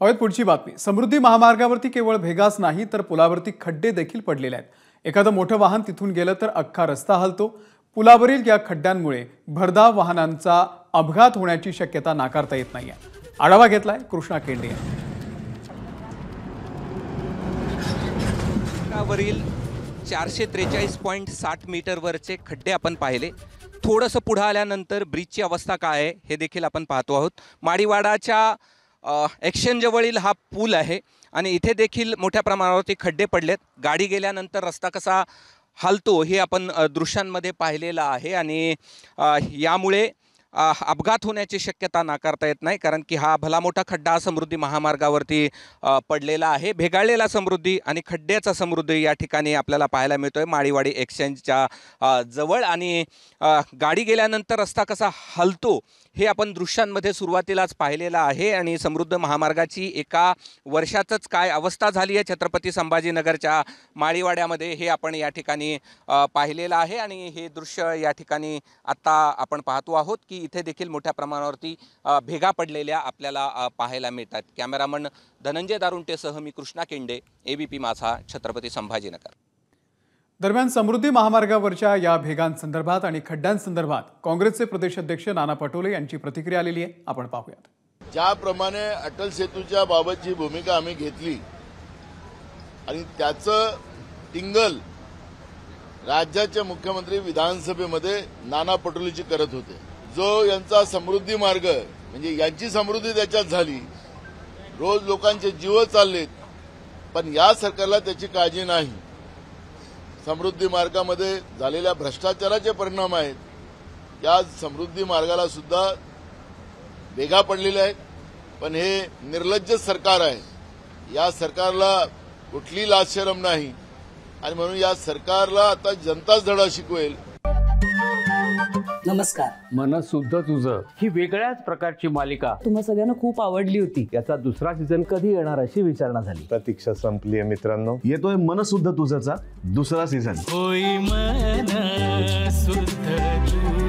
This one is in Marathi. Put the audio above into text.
पाहूयात पुढची बातमी। समृद्धी महामार्गावरती केवळ भेगाच नाही तर पुलावरती खड्डे देखील पडलेले आहेत। एखादं मोठं वाहन तिथून गेलं तर अख्खा रस्ता हलतो। पुलावरील या खड्ड्यांमुळे भरधाव वाहनांचा अपघात होण्याची शक्यता नाकारता येत नाहीये। आढावा घेतलाय कृष्णा केंडे यांनी। वरील 443.60 मीटरवरचे खड्डे आपण पाहिले। थोडंसं पुढे आल्यानंतर ब्रिजची अवस्था काय आहे हे देखील आपण पाहतो आहोत। माडीवाडाच्या एक्सचेंजवरील हा पूल आहे आणि इथे देखील मोठ्या प्रमाणावरती खड्डे पडलेत। गाडी गेल्यानंतर रस्ता कसा हलतो हे आपण दृश्यांमध्ये पाहिलेलं आहे आणि यामुळे अपघात होण्याची शक्यता नाकारता येत नाही, कारण की हा भला मोठा खड्डा समृद्धी महामार्गावरती पडलेला आहे। भेगाळलेला समृद्धी आणि खड्ड्याचा समृद्धी या ठिकाणी आपल्याला पाहायला मिळतोय माडीवाडी एक्सचेंजच्या जवळ। आणि गाडी गेल्यानंतर रस्ता कसा हलतो हे आपण दृश्यांमध्ये सुरुवातीलाच पाहिलेलं आहे। आणि समृद्ध महामार्गाची एका वर्षातच काय अवस्था झाली आहे छत्रपती संभाजीनगरच्या माळीवाड्यामध्ये हे आपण या ठिकाणी पाहिलेलं आहे। आणि हे दृश्य या ठिकाणी आता आपण पाहतो आहोत की इथे देखील मोठ्या प्रमाणावरती भेगा पडलेल्या आपल्याला पाहायला मिळतात। कॅमेरामन धनंजय दारुंटेसह मी कृष्णा केंडे, एबीपी माझा, छत्रपती संभाजीनगर। दरम्यान समृद्धी महामार्गावरच्या या भेगांसंदर्भात आणि खड्ड्यांसंदर्भात काँग्रेसचे प्रदेशाध्यक्ष नाना पटोले यांची प्रतिक्रिया आलेली आहे, आपण पाहूयात। ज्याप्रमाणे अटल सेतूच्या बाबतची भूमिका आम्ही घेतली आणि त्याचं टिंगल राज्याचे मुख्यमंत्री विधानसभेमध्ये नाना पटोलेजी करत होते। जो यांचा समृद्धी मार्ग म्हणजे यांची समृद्धी त्याच्यात झाली, रोज लोकांचे जीव चाललेत, पण या सरकारला त्याची काळजी नाही। समृद्धी मार्गामध्ये झालेल्या भ्रष्टाचाराचे परिणाम आहेत। या समृद्धी मार्गाला सुद्धा भेगा पडलेल्या आहेत, पण हे निर्लज्ज सरकार आहे। या सरकारला कुठली लाज शरम नाही आणि म्हणून या सरकारला आता जनताच धडा शिकवेल। नमस्कार। मन सुद्धा तुझं ही वेगळ्याच प्रकारची मालिका तुम्हा सगळ्यांना खूप आवडली होती। याचा दुसरा सीझन कधी येणार अशी विचारणा झाली। प्रतीक्षा संपली आहे मित्रांनो, येतोय मन सुद्धा तुझाचा दुसरा सीझन। होई मन सुद्धा